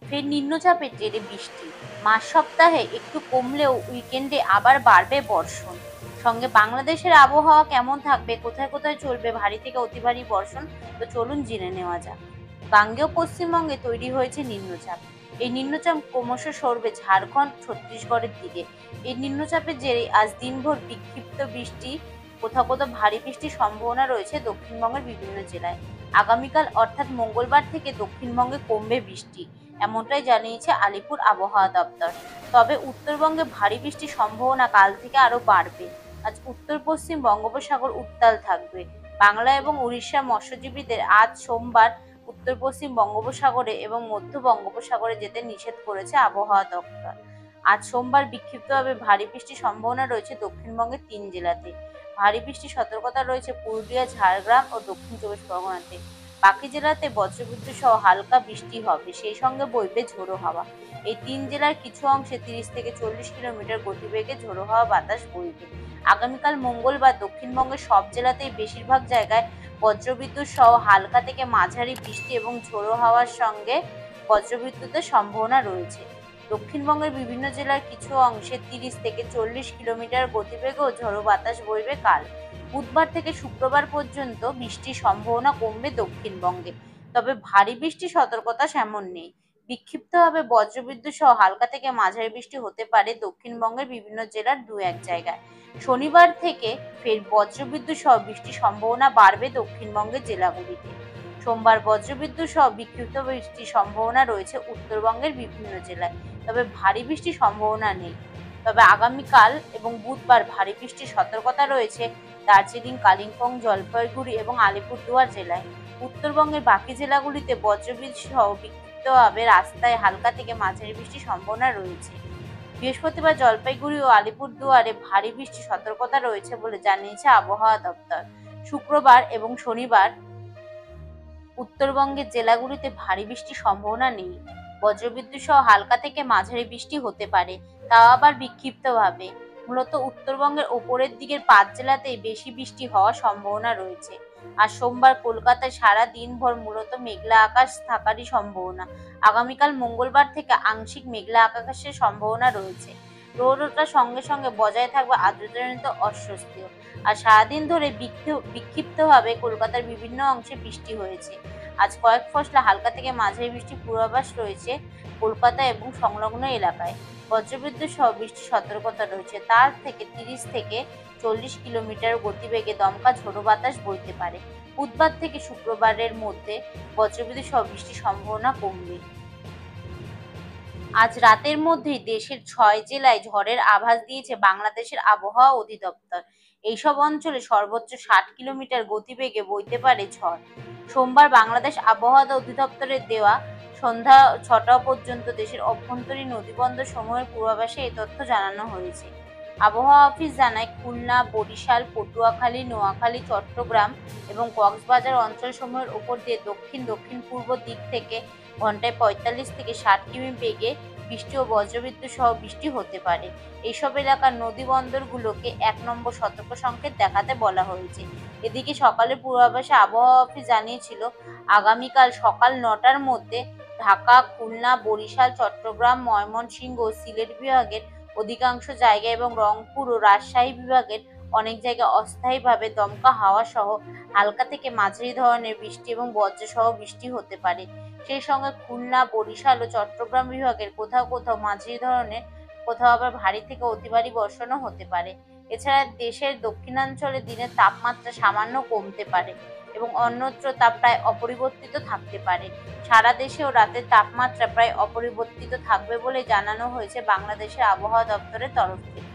ফের নিম্নচাপের জেরে বৃষ্টি, মাঝ সপ্তাহে একটু কমলেও উইকেন্ডে আবার বাড়বে বর্ষণ। সঙ্গে বাংলাদেশের আবহাওয়া কেমন থাকবে, কোথায় কোথায় চলবে ভারী থেকে অতি ভারী বর্ষণ, তো চলুন জেনে নেওয়া যাক। গাঙ্গেয় পশ্চিমবঙ্গে তৈরি হয়েছে নিম্নচাপ। এই নিম্নচাপ ক্রমশ সরবে ঝাড়খণ্ড ছত্তিশগড়ের দিকে। এই নিম্নচাপের জেরে আজ দিনভর বিক্ষিপ্ত বৃষ্টি, কোথাও কোথাও ভারী বৃষ্টির সম্ভাবনা রয়েছে দক্ষিণবঙ্গের বিভিন্ন জেলায়। আগামীকাল অর্থাৎ মঙ্গলবার থেকে দক্ষিণবঙ্গে কমবে বৃষ্টি, এমনটাই জানিয়েছে আলিপুর আবহাওয়া দপ্তর। তবে উত্তরবঙ্গে ভারী বৃষ্টির সম্ভাবনা কাল থেকে আরো বাড়বে। আজ উত্তর পশ্চিম বঙ্গোপসাগর উত্তাল থাকবে। বাংলা এবং উড়িষ্যার মৎস্যজীবীদের আজ সোমবার উত্তর পশ্চিম বঙ্গোপসাগরে এবং মধ্য বঙ্গোপসাগরে যেতে নিষেধ করেছে আবহাওয়া দপ্তর। আজ সোমবার বিক্ষিপ্তভাবে ভারী বৃষ্টির সম্ভাবনা রয়েছে দক্ষিণবঙ্গের ৩ জেলাতে। ভারী বৃষ্টির সতর্কতা রয়েছে পুরুলিয়া, ঝাড়গ্রাম ও দক্ষিণ চব্বিশ পরগনাতে। বাকি জেলাতে বজ্রবিদ্যুৎ সহ হালকা বৃষ্টি হবে, সেই সঙ্গে বইবে ঝোড়ো হাওয়া। এই ৩ জেলার কিছু অংশে ৩০ থেকে ৪০ কিলোমিটার গতিবেগে ঝোড়ো হাওয়া বাতাস বইবে। আগামীকাল মঙ্গলবার দক্ষিণবঙ্গের সব জেলাতেই বেশিরভাগ জায়গায় বজ্রবিদ্যুৎ সহ হালকা থেকে মাঝারি বৃষ্টি এবং ঝোড়ো হাওয়ার সঙ্গে বজ্রবিদ্যুতের সম্ভাবনা রয়েছে। দক্ষিণবঙ্গের বিভিন্ন জেলার কিছু অংশে ৩০ থেকে ৪০ কিলোমিটার গতিবেগেও ঝোড়ো বাতাস বইবে কাল। বুধবার থেকে শুক্রবার পর্যন্ত বৃষ্টির সম্ভাবনা কমবে দক্ষিণবঙ্গে, তবে ভারী বৃষ্টির সতর্কতা তেমন নেই। বিক্ষিপ্তভাবে বজ্রবিদ্যুৎ সহ হালকা থেকে মাঝারি বৃষ্টি হতে পারে দক্ষিণবঙ্গের বিভিন্ন জেলার ২-১ জায়গায়। শনিবার থেকে ফের বজ্রবিদ্যুৎ সহ বৃষ্টির সম্ভাবনা বাড়বে দক্ষিণবঙ্গের জেলাগুলিতে। সোমবার বজ্রবিদ্যুৎ সহ বিক্ষিপ্ত বৃষ্টির সম্ভাবনা রয়েছে উত্তরবঙ্গের বিভিন্ন জেলায়, তবে ভারী বৃষ্টির সম্ভাবনা নেই। তবে আগামীকাল এবং বুধবার ভারী বৃষ্টির সতর্কতা রয়েছে দার্জিলিং, কালিম্পং, জলপাইগুড়ি এবং আলিপুরদুয়ার জেলায়। উত্তরবঙ্গের বাকি জেলাগুলিতে বজ্রবিদ্যুৎ সহ বিক্ষিপ্তভাবে রাস্তায় হালকা থেকে মাঝারি বৃষ্টির সম্ভাবনা রয়েছে। বৃহস্পতিবার জলপাইগুড়ি ও আলিপুরদুয়ারে ভারী বৃষ্টির সতর্কতা রয়েছে বলে জানিয়েছে আবহাওয়া দপ্তর। শুক্রবার এবং শনিবার উত্তরবঙ্গের জেলাগুলিতে ভারী বৃষ্টির সম্ভাবনা নেই। বজ্রবিদ্যুৎ সহ হালকা থেকে মাঝারি বৃষ্টি হতে পারে, তাও আবার বিক্ষিপ্তভাবে। মূলত উত্তরবঙ্গের ওপরের দিকের ৫ জেলাতেই বেশি বৃষ্টি হওয়ার সম্ভাবনা রয়েছে। আর সোমবার কলকাতায় সারা দিনভর মূলত মেঘলা আকাশ থাকারই সম্ভাবনা। আগামীকাল মঙ্গলবার থেকে আংশিক মেঘলা আকাশের সম্ভাবনা রয়েছে। রোদ ওঠার সঙ্গে সঙ্গে বজায় থাকবে আর্দ্রতাজনিত অস্বস্তিও। আর সারাদিন ধরে বিক্ষিপ্তভাবে কলকাতার বিভিন্ন অংশে বৃষ্টি হয়েছে। আজ কয়েক ফসলা হালকা থেকে মাঝারি বৃষ্টির পূর্বাভাস রয়েছে কলকাতা এবং সংলগ্ন এলাকায়। বজ্রবিদ্যুৎ সহ বৃষ্টির সতর্কতা রয়েছে। তার থেকে ৩০ থেকে ৪০ কিলোমিটার গতিবেগে দমকা ঝোড়ো বাতাস বইতে পারে। বুধবার থেকে শুক্রবারের মধ্যে বজ্রবিদ্যুৎ সহ বৃষ্টির সম্ভাবনা কমবে। আজ রাতের মধ্যেই দেশের ৬ জেলায় ঝড়ের আভাস দিয়েছে বাংলাদেশের আবহাওয়া অধিদপ্তর। এইসব অঞ্চলে সর্বোচ্চ ৬০ কিলোমিটার গতিবেগে বইতে পারে ঝড়। সোমবার বাংলাদেশ আবহাওয়া অধিদপ্তরের দেওয়া সন্ধ্যা ৬টা পর্যন্ত দেশের অভ্যন্তরীণ নদীবন্দর সমূহের পূর্বাভাসে এই তথ্য জানানো হয়েছে। আবহাওয়া অফিস জানায়, খুলনা, বরিশাল, পটুয়াখালী, নোয়াখালী, চট্টগ্রাম এবং কক্সবাজার অঞ্চলসমূহের উপর দিয়ে দক্ষিণ দক্ষিণ-পূর্ব দিক থেকে ঘন্টায় ৪৫ থেকে ৬০ কিমি বেগে বৃষ্টি ও বজ্রবিদ্যুৎ সহ বৃষ্টি হতে পারে। এইসব এলাকার নদী বন্দরগুলোকে ১ নম্বর সতর্ক সংকেত দেখাতে বলা হয়েছে। এদিকে সকালের পূর্বাভাসে আবহাওয়া অফিস জানিয়েছিল, আগামীকাল সকাল ৯টার মধ্যে ঢাকা, খুলনা, বরিশাল, চট্টগ্রাম, ময়মনসিংহ ও সিলেট বিভাগের অধিকাংশ জায়গায় এবং রংপুর ও রাজশাহী বিভাগের অনেক জায়গায় অস্থায়ীভাবে দমকা হাওয়া সহ হালকা থেকে মাঝারি ধরনের বৃষ্টি এবং বজ্রসহ বৃষ্টি হতে পারে। সেই সঙ্গে খুলনা, বরিশাল ও চট্টগ্রাম বিভাগের কোথাও কোথাও মাঝারি ধরনের, কোথাও আবার ভারী থেকে অতি ভারী বর্ষণও হতে পারে। এছাড়া দেশের দক্ষিণাঞ্চলে দিনের তাপমাত্রা সামান্য কমতে পারে এবং অন্যত্র তা প্রায় অপরিবর্তিত থাকতে পারে। সারা দেশেও রাতের তাপমাত্রা প্রায় অপরিবর্তিত থাকবে বলে জানানো হয়েছে বাংলাদেশের আবহাওয়া দপ্তরের তরফ থেকে।